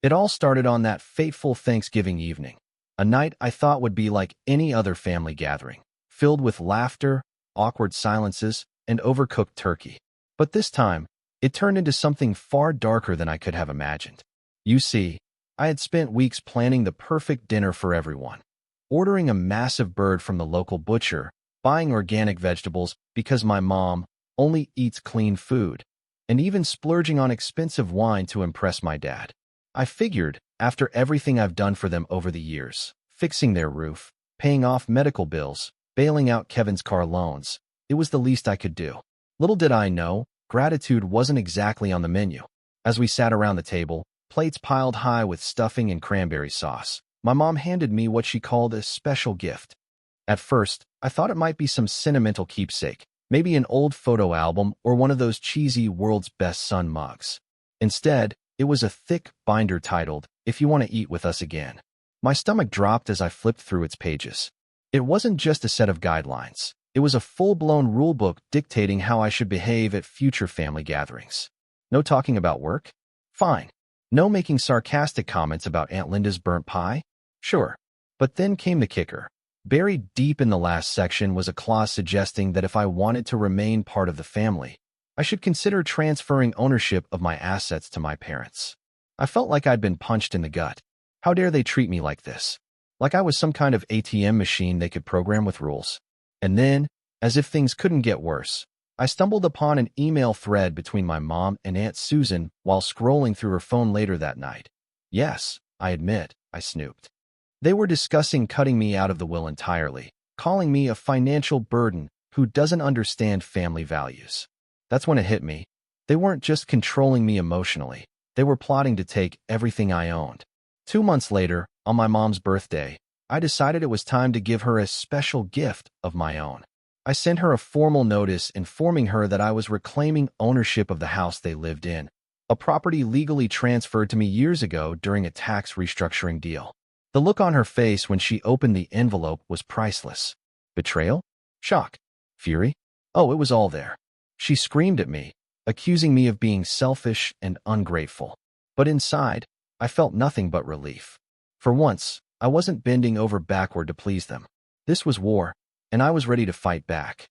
It all started on that fateful Thanksgiving evening, a night I thought would be like any other family gathering, filled with laughter, awkward silences, and overcooked turkey. But this time, it turned into something far darker than I could have imagined. You see, I had spent weeks planning the perfect dinner for everyone, ordering a massive bird from the local butcher, buying organic vegetables because my mom only eats clean food, and even splurging on expensive wine to impress my dad. I figured, after everything I've done for them over the years, fixing their roof, paying off medical bills, bailing out Kevin's car loans, it was the least I could do. Little did I know, gratitude wasn't exactly on the menu. As we sat around the table, plates piled high with stuffing and cranberry sauce, my mom handed me what she called a special gift. At first, I thought it might be some sentimental keepsake, maybe an old photo album or one of those cheesy World's Best Son mugs. Instead, it was a thick binder titled, "If You Want to Eat With Us Again." My stomach dropped as I flipped through its pages. It wasn't just a set of guidelines. It was a full-blown rulebook dictating how I should behave at future family gatherings. No talking about work? Fine. No making sarcastic comments about Aunt Linda's burnt pie? Sure. But then came the kicker. Buried deep in the last section was a clause suggesting that if I wanted to remain part of the family, I should consider transferring ownership of my assets to my parents. I felt like I'd been punched in the gut. How dare they treat me like this? Like I was some kind of ATM machine they could program with rules. And then, as if things couldn't get worse, I stumbled upon an email thread between my mom and Aunt Susan while scrolling through her phone later that night. Yes, I admit, I snooped. They were discussing cutting me out of the will entirely, calling me a financial burden who doesn't understand family values. That's when it hit me. They weren't just controlling me emotionally. They were plotting to take everything I owned. 2 months later, on my mom's birthday, I decided it was time to give her a special gift of my own. I sent her a formal notice informing her that I was reclaiming ownership of the house they lived in, a property legally transferred to me years ago during a tax restructuring deal. The look on her face when she opened the envelope was priceless. Betrayal? Shock? Fury? Oh, it was all there. She screamed at me, accusing me of being selfish and ungrateful. But inside, I felt nothing but relief. For once, I wasn't bending over backward to please them. This was war, and I was ready to fight back.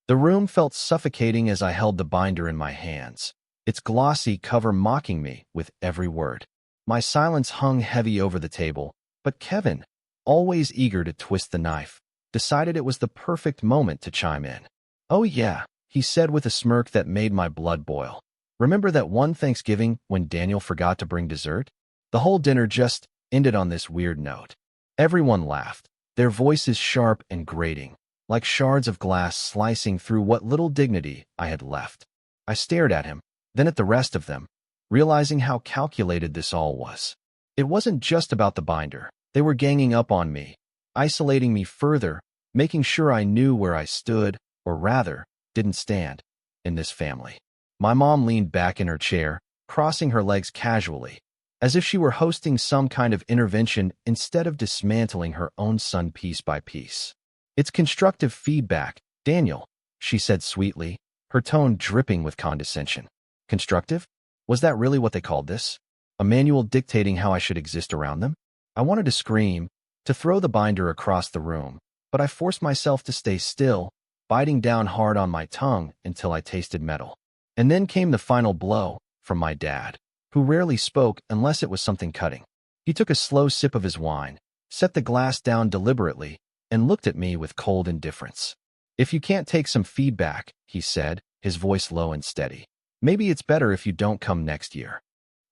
The room felt suffocating as I held the binder in my hands, its glossy cover mocking me with every word. My silence hung heavy over the table, but Kevin, always eager to twist the knife, decided it was the perfect moment to chime in. "Oh yeah," he said with a smirk that made my blood boil. "Remember that one Thanksgiving when Daniel forgot to bring dessert?" The whole dinner just ended on this weird note. Everyone laughed, their voices sharp and grating, like shards of glass slicing through what little dignity I had left. I stared at him, then at the rest of them, realizing how calculated this all was. It wasn't just about the binder. They were ganging up on me, isolating me further, making sure I knew where I stood, or rather, didn't stand, in this family. My mom leaned back in her chair, crossing her legs casually, as if she were hosting some kind of intervention instead of dismantling her own son piece by piece. "It's constructive feedback, Daniel," she said sweetly, her tone dripping with condescension. Constructive? Was that really what they called this? A manual dictating how I should exist around them? I wanted to scream, to throw the binder across the room, but I forced myself to stay still, biting down hard on my tongue until I tasted metal. And then came the final blow, from my dad, who rarely spoke unless it was something cutting. He took a slow sip of his wine, set the glass down deliberately, and looked at me with cold indifference. "If you can't take some feedback," he said, his voice low and steady, "maybe it's better if you don't come next year."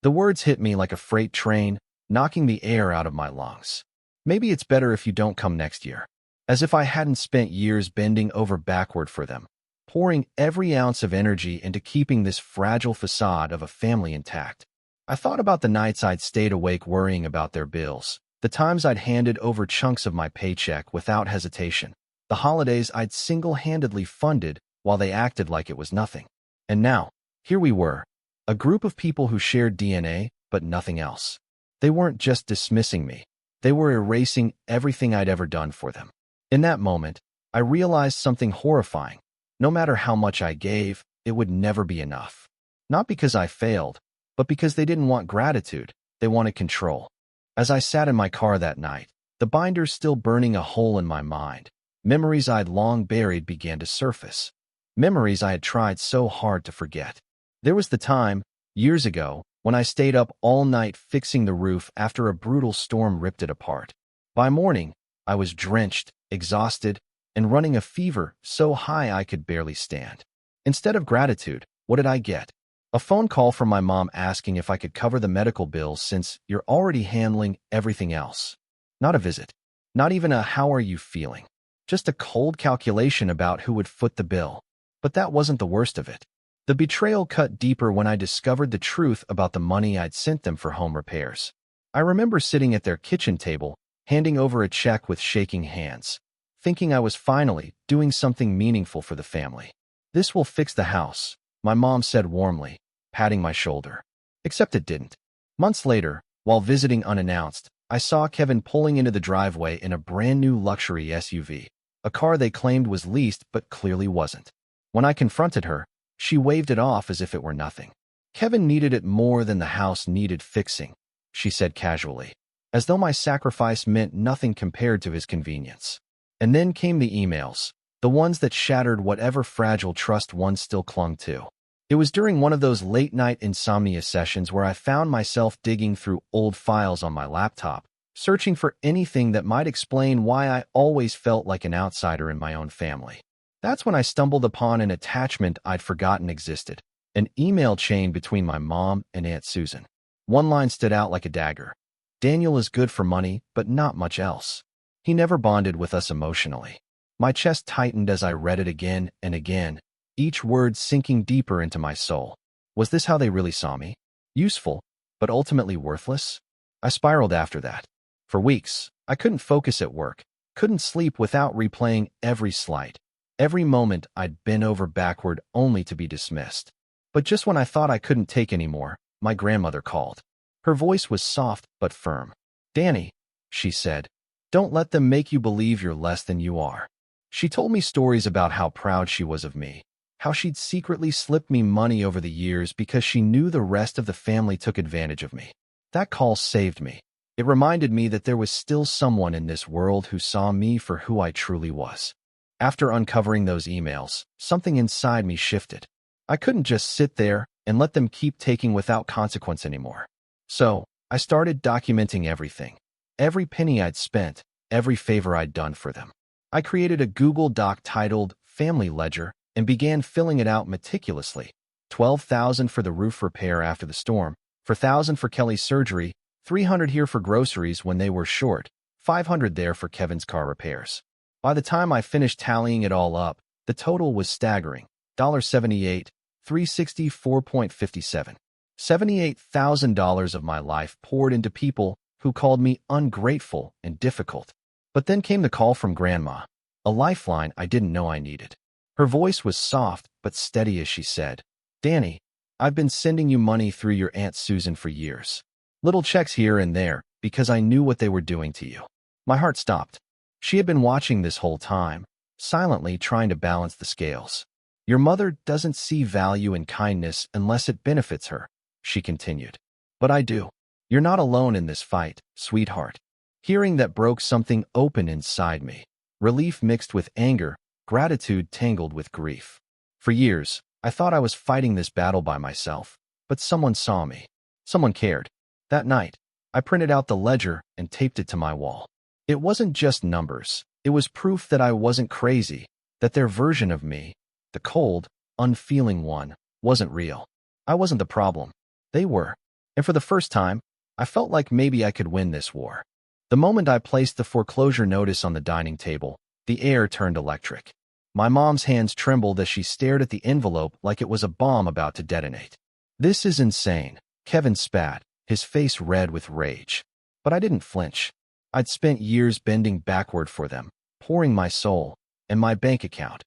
The words hit me like a freight train, knocking the air out of my lungs. Maybe it's better if you don't come next year. As if I hadn't spent years bending over backward for them, pouring every ounce of energy into keeping this fragile facade of a family intact. I thought about the nights I'd stayed awake worrying about their bills, the times I'd handed over chunks of my paycheck without hesitation, the holidays I'd single-handedly funded while they acted like it was nothing. And now, here we were, a group of people who shared DNA, but nothing else. They weren't just dismissing me. They were erasing everything I'd ever done for them. In that moment, I realized something horrifying. No matter how much I gave, it would never be enough. Not because I failed, but because they didn't want gratitude. They wanted control. As I sat in my car that night, the binders still burning a hole in my mind, memories I'd long buried began to surface. Memories I had tried so hard to forget. There was the time, years ago, when I stayed up all night fixing the roof after a brutal storm ripped it apart. By morning, I was drenched, exhausted, and running a fever so high I could barely stand. Instead of gratitude, what did I get? A phone call from my mom asking if I could cover the medical bills since you're already handling everything else. Not a visit. Not even a "how are you feeling?" Just a cold calculation about who would foot the bill. But that wasn't the worst of it. The betrayal cut deeper when I discovered the truth about the money I'd sent them for home repairs. I remember sitting at their kitchen table, handing over a check with shaking hands, thinking I was finally doing something meaningful for the family. "This will fix the house," my mom said warmly, patting my shoulder. Except it didn't. Months later, while visiting unannounced, I saw Kevin pulling into the driveway in a brand new luxury SUV, a car they claimed was leased but clearly wasn't. When I confronted her, she waved it off as if it were nothing. "Kevin needed it more than the house needed fixing," she said casually, as though my sacrifice meant nothing compared to his convenience. And then came the emails, the ones that shattered whatever fragile trust one still clung to. It was during one of those late-night insomnia sessions where I found myself digging through old files on my laptop, searching for anything that might explain why I always felt like an outsider in my own family. That's when I stumbled upon an attachment I'd forgotten existed, an email chain between my mom and Aunt Susan. One line stood out like a dagger. "Daniel is good for money, but not much else. He never bonded with us emotionally." My chest tightened as I read it again and again, each word sinking deeper into my soul. Was this how they really saw me? Useful, but ultimately worthless? I spiraled after that. For weeks, I couldn't focus at work, couldn't sleep without replaying every slight. Every moment I'd bent over backward only to be dismissed. But just when I thought I couldn't take any more, my grandmother called. Her voice was soft but firm. "Danny," she said, "don't let them make you believe you're less than you are." She told me stories about how proud she was of me, how she'd secretly slipped me money over the years because she knew the rest of the family took advantage of me. That call saved me. It reminded me that there was still someone in this world who saw me for who I truly was. After uncovering those emails, something inside me shifted. I couldn't just sit there and let them keep taking without consequence anymore. So, I started documenting everything. Every penny I'd spent, every favor I'd done for them. I created a Google Doc titled Family Ledger and began filling it out meticulously. $12,000 for the roof repair after the storm, $4,000 for Kelly's surgery, $300 here for groceries when they were short, $500 there for Kevin's car repairs. By the time I finished tallying it all up, the total was staggering. $78, $364.57. $78,000 of my life poured into people who called me ungrateful and difficult. But then came the call from Grandma, a lifeline I didn't know I needed. Her voice was soft but steady as she said, "Danny, I've been sending you money through your Aunt Susan for years. Little checks here and there because I knew what they were doing to you." My heart stopped. She had been watching this whole time, silently trying to balance the scales. "Your mother doesn't see value in kindness unless it benefits her," she continued. "But I do. You're not alone in this fight, sweetheart." Hearing that broke something open inside me. Relief mixed with anger, gratitude tangled with grief. For years, I thought I was fighting this battle by myself, but someone saw me. Someone cared. That night, I printed out the ledger and taped it to my wall. It wasn't just numbers. It was proof that I wasn't crazy, that their version of me, the cold, unfeeling one, wasn't real. I wasn't the problem. They were. And for the first time, I felt like maybe I could win this war. The moment I placed the foreclosure notice on the dining table, the air turned electric. My mom's hands trembled as she stared at the envelope like it was a bomb about to detonate. "This is insane," Kevin spat, his face red with rage. But I didn't flinch. I'd spent years bending backward for them, pouring my soul and my bank account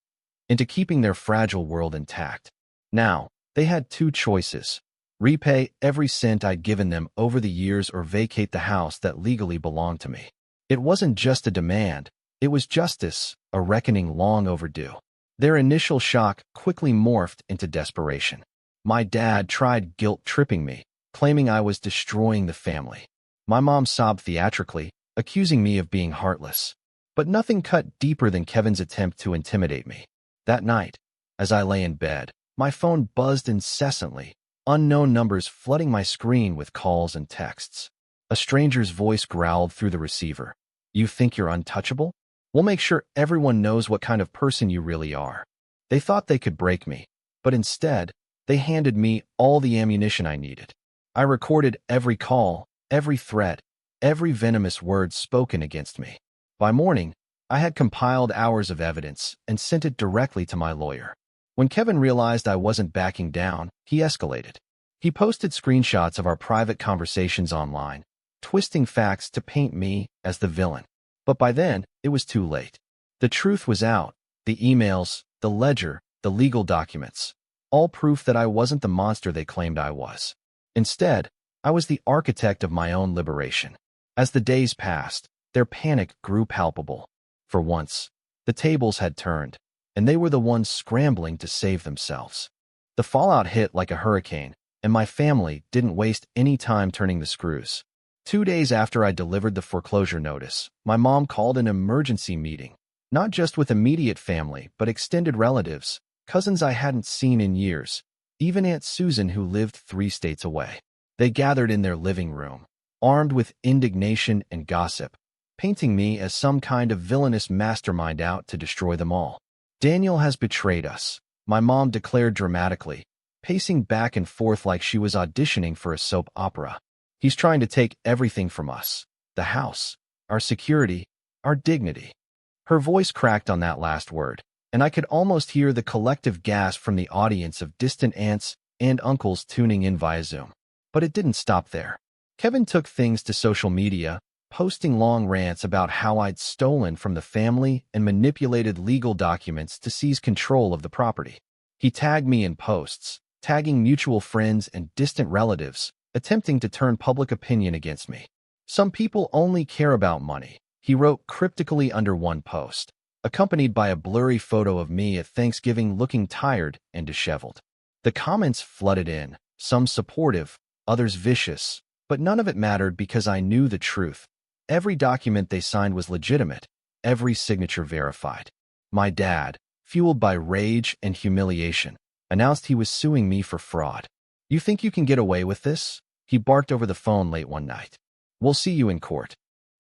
into keeping their fragile world intact. Now, they had two choices: repay every cent I'd given them over the years or vacate the house that legally belonged to me. It wasn't just a demand, it was justice, a reckoning long overdue. Their initial shock quickly morphed into desperation. My dad tried guilt-tripping me, claiming I was destroying the family. My mom sobbed theatrically, accusing me of being heartless. But nothing cut deeper than Kevin's attempt to intimidate me. That night, as I lay in bed, my phone buzzed incessantly, unknown numbers flooding my screen with calls and texts. A stranger's voice growled through the receiver. "You think you're untouchable? We'll make sure everyone knows what kind of person you really are." They thought they could break me, but instead, they handed me all the ammunition I needed. I recorded every call, every threat, every venomous word spoken against me. By morning, I had compiled hours of evidence and sent it directly to my lawyer. When Kevin realized I wasn't backing down, he escalated. He posted screenshots of our private conversations online, twisting facts to paint me as the villain. But by then, it was too late. The truth was out: the emails, the ledger, the legal documents, all proof that I wasn't the monster they claimed I was. Instead, I was the architect of my own liberation. As the days passed, their panic grew palpable. For once, the tables had turned, and they were the ones scrambling to save themselves. The fallout hit like a hurricane, and my family didn't waste any time turning the screws. 2 days after I delivered the foreclosure notice, my mom called an emergency meeting, not just with immediate family, but extended relatives, cousins I hadn't seen in years, even Aunt Susan, who lived 3 states away. They gathered in their living room, armed with indignation and gossip, painting me as some kind of villainous mastermind out to destroy them all. "Daniel has betrayed us," my mom declared dramatically, pacing back and forth like she was auditioning for a soap opera. "He's trying to take everything from us: the house, our security, our dignity." Her voice cracked on that last word, and I could almost hear the collective gasp from the audience of distant aunts and uncles tuning in via Zoom. But it didn't stop there. Kevin took things to social media, posting long rants about how I'd stolen from the family and manipulated legal documents to seize control of the property. He tagged me in posts, tagging mutual friends and distant relatives, attempting to turn public opinion against me. "Some people only care about money," he wrote cryptically under one post, accompanied by a blurry photo of me at Thanksgiving looking tired and disheveled. The comments flooded in, some supportive, others vicious, but none of it mattered because I knew the truth. Every document they signed was legitimate, every signature verified. My dad, fueled by rage and humiliation, announced he was suing me for fraud. "You think you can get away with this?" he barked over the phone late one night. "We'll see you in court."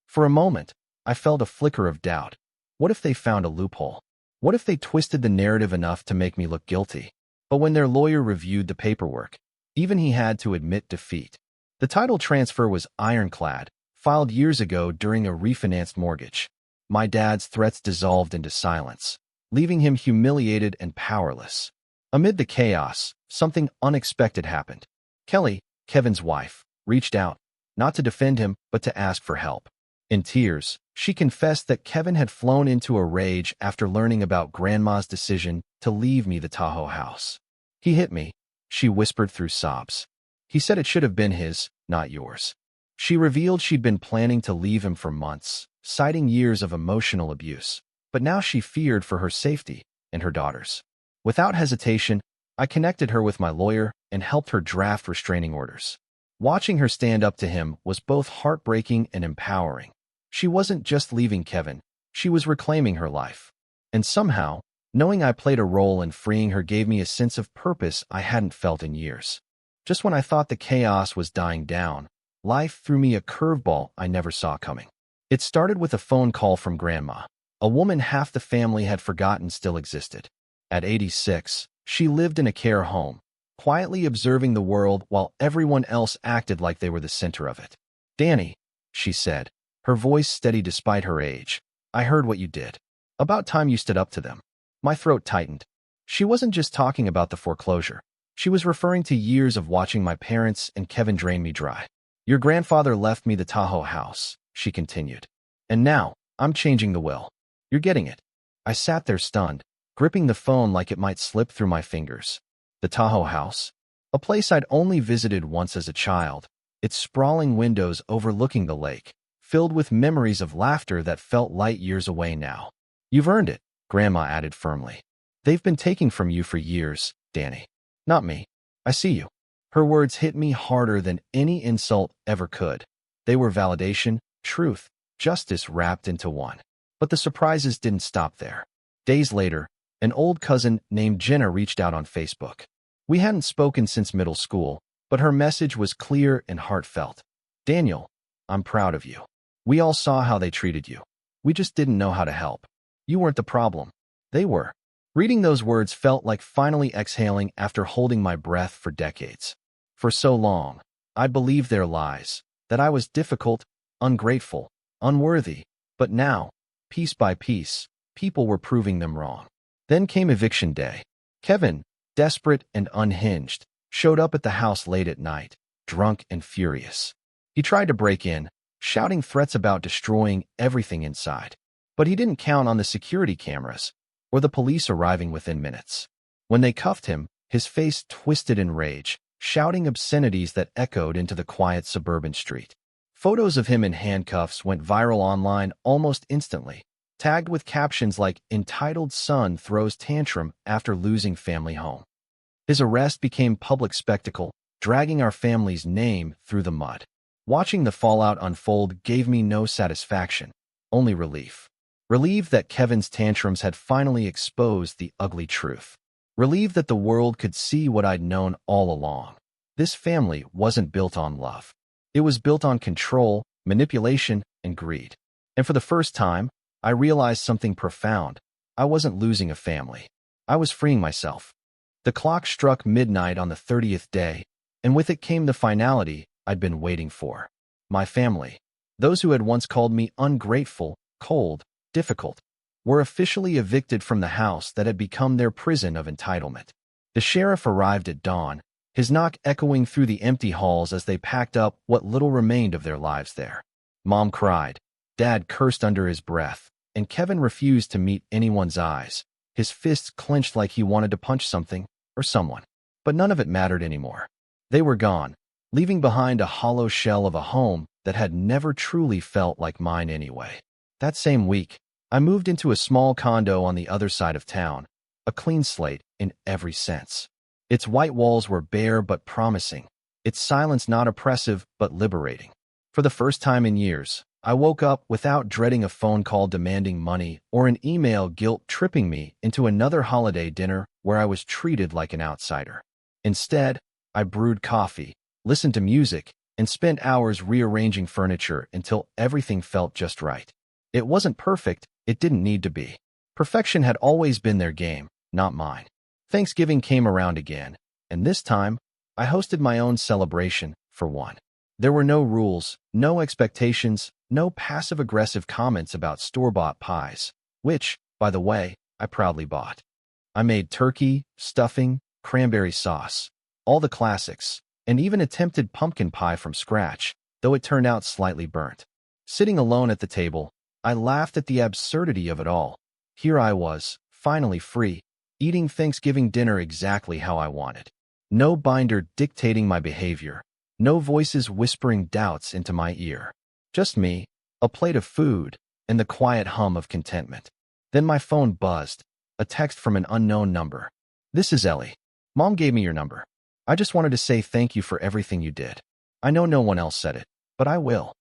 For a moment, I felt a flicker of doubt. What if they found a loophole? What if they twisted the narrative enough to make me look guilty? But when their lawyer reviewed the paperwork, even he had to admit defeat. The title transfer was ironclad, filed years ago during a refinanced mortgage. My dad's threats dissolved into silence, leaving him humiliated and powerless. Amid the chaos, something unexpected happened. Kelly, Kevin's wife, reached out, not to defend him, but to ask for help. In tears, she confessed that Kevin had flown into a rage after learning about Grandma's decision to leave me the Tahoe house. "He hit me," she whispered through sobs. "He said it should have been his, not yours." She revealed she'd been planning to leave him for months, citing years of emotional abuse. But now she feared for her safety and her daughter's. Without hesitation, I connected her with my lawyer and helped her draft restraining orders. Watching her stand up to him was both heartbreaking and empowering. She wasn't just leaving Kevin, she was reclaiming her life. And somehow, knowing I played a role in freeing her gave me a sense of purpose I hadn't felt in years. Just when I thought the chaos was dying down, life threw me a curveball I never saw coming. It started with a phone call from Grandma, a woman half the family had forgotten still existed. At 86, she lived in a care home, quietly observing the world while everyone else acted like they were the center of it. "Danny," she said, her voice steady despite her age, "I heard what you did. About time you stood up to them." My throat tightened. She wasn't just talking about the foreclosure. She was referring to years of watching my parents and Kevin drain me dry. "Your grandfather left me the Tahoe house," she continued. "And now, I'm changing the will. You're getting it." I sat there stunned, gripping the phone like it might slip through my fingers. The Tahoe house? A place I'd only visited once as a child, its sprawling windows overlooking the lake, filled with memories of laughter that felt light years away now. "You've earned it," Grandma added firmly. "They've been taking from you for years, Danny. Not me. I see you." Her words hit me harder than any insult ever could. They were validation, truth, justice wrapped into one. But the surprises didn't stop there. Days later, an old cousin named Jenna reached out on Facebook. We hadn't spoken since middle school, but her message was clear and heartfelt. "Daniel, I'm proud of you. We all saw how they treated you. We just didn't know how to help. You weren't the problem. They were." Reading those words felt like finally exhaling after holding my breath for decades. For so long, I believed their lies, that I was difficult, ungrateful, unworthy. But now, piece by piece, people were proving them wrong. Then came eviction day. Kevin, desperate and unhinged, showed up at the house late at night, drunk and furious. He tried to break in, shouting threats about destroying everything inside. But he didn't count on the security cameras or the police arriving within minutes. When they cuffed him, his face twisted in rage, shouting obscenities that echoed into the quiet suburban street. Photos of him in handcuffs went viral online almost instantly, tagged with captions like "Entitled son throws tantrum after losing family home." His arrest became public spectacle, dragging our family's name through the mud. Watching the fallout unfold gave me no satisfaction, only relief. Relieved that Kevin's tantrums had finally exposed the ugly truth. Relieved that the world could see what I'd known all along. This family wasn't built on love. It was built on control, manipulation, and greed. And for the first time, I realized something profound. I wasn't losing a family. I was freeing myself. The clock struck midnight on the 30th day, and with it came the finality I'd been waiting for. My family, those who had once called me ungrateful, cold, difficult, were officially evicted from the house that had become their prison of entitlement. The sheriff arrived at dawn, his knock echoing through the empty halls as they packed up what little remained of their lives there. Mom cried, Dad cursed under his breath, and Kevin refused to meet anyone's eyes, his fists clenched like he wanted to punch something or someone. But none of it mattered anymore. They were gone, leaving behind a hollow shell of a home that had never truly felt like mine anyway. That same week, I moved into a small condo on the other side of town, a clean slate in every sense. Its white walls were bare but promising, its silence not oppressive but liberating. For the first time in years, I woke up without dreading a phone call demanding money or an email guilt-tripping me into another holiday dinner where I was treated like an outsider. Instead, I brewed coffee, listened to music, and spent hours rearranging furniture until everything felt just right. It wasn't perfect, it didn't need to be. Perfection had always been their game, not mine. Thanksgiving came around again, and this time, I hosted my own celebration, for one. There were no rules, no expectations, no passive-aggressive comments about store-bought pies, which, by the way, I proudly bought. I made turkey, stuffing, cranberry sauce, all the classics, and even attempted pumpkin pie from scratch, though it turned out slightly burnt. Sitting alone at the table, I laughed at the absurdity of it all. Here I was, finally free, eating Thanksgiving dinner exactly how I wanted. No binder dictating my behavior, no voices whispering doubts into my ear. Just me, a plate of food, and the quiet hum of contentment. Then my phone buzzed, a text from an unknown number. "This is Ellie. Mom gave me your number. I just wanted to say thank you for everything you did. I know no one else said it, but I will."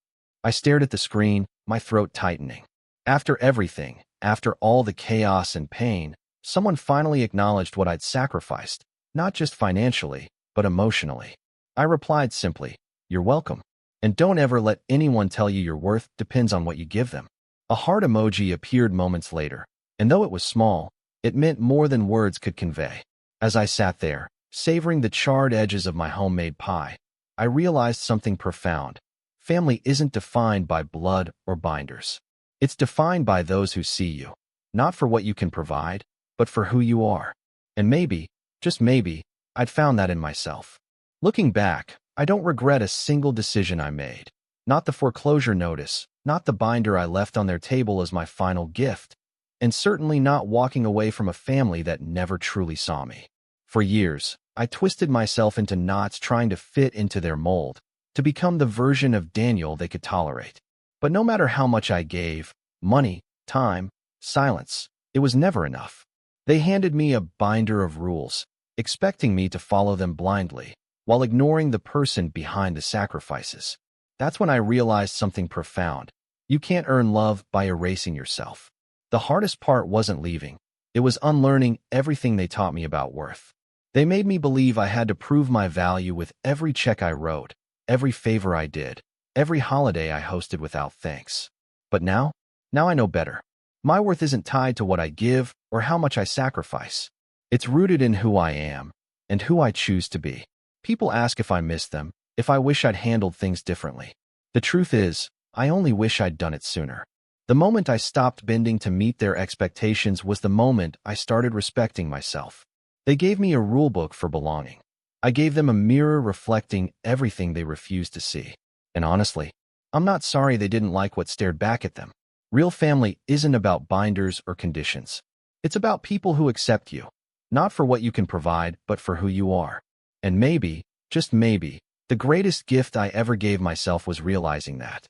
I stared at the screen, my throat tightening. After everything, after all the chaos and pain, someone finally acknowledged what I'd sacrificed, not just financially, but emotionally. I replied simply, "You're welcome. And don't ever let anyone tell you your worth depends on what you give them." A heart emoji appeared moments later, and though it was small, it meant more than words could convey. As I sat there, savoring the charred edges of my homemade pie, I realized something profound. Family isn't defined by blood or binders. It's defined by those who see you, not for what you can provide, but for who you are. And maybe, just maybe, I'd found that in myself. Looking back, I don't regret a single decision I made. Not the foreclosure notice, not the binder I left on their table as my final gift, and certainly not walking away from a family that never truly saw me. For years, I twisted myself into knots trying to fit into their mold, to become the version of Daniel they could tolerate. But no matter how much I gave, money, time, silence, it was never enough. They handed me a binder of rules, expecting me to follow them blindly, while ignoring the person behind the sacrifices. That's when I realized something profound. You can't earn love by erasing yourself. The hardest part wasn't leaving. It was unlearning everything they taught me about worth. They made me believe I had to prove my value with every check I wrote, every favor I did, every holiday I hosted without thanks. But now I know better. My worth isn't tied to what I give or how much I sacrifice. It's rooted in who I am and who I choose to be. People ask if I miss them, if I wish I'd handled things differently. The truth is, I only wish I'd done it sooner. The moment I stopped bending to meet their expectations was the moment I started respecting myself. They gave me a rulebook for belonging. I gave them a mirror reflecting everything they refused to see. And honestly, I'm not sorry they didn't like what stared back at them. Real family isn't about binders or conditions. It's about people who accept you, not for what you can provide, but for who you are. And maybe, just maybe, the greatest gift I ever gave myself was realizing that.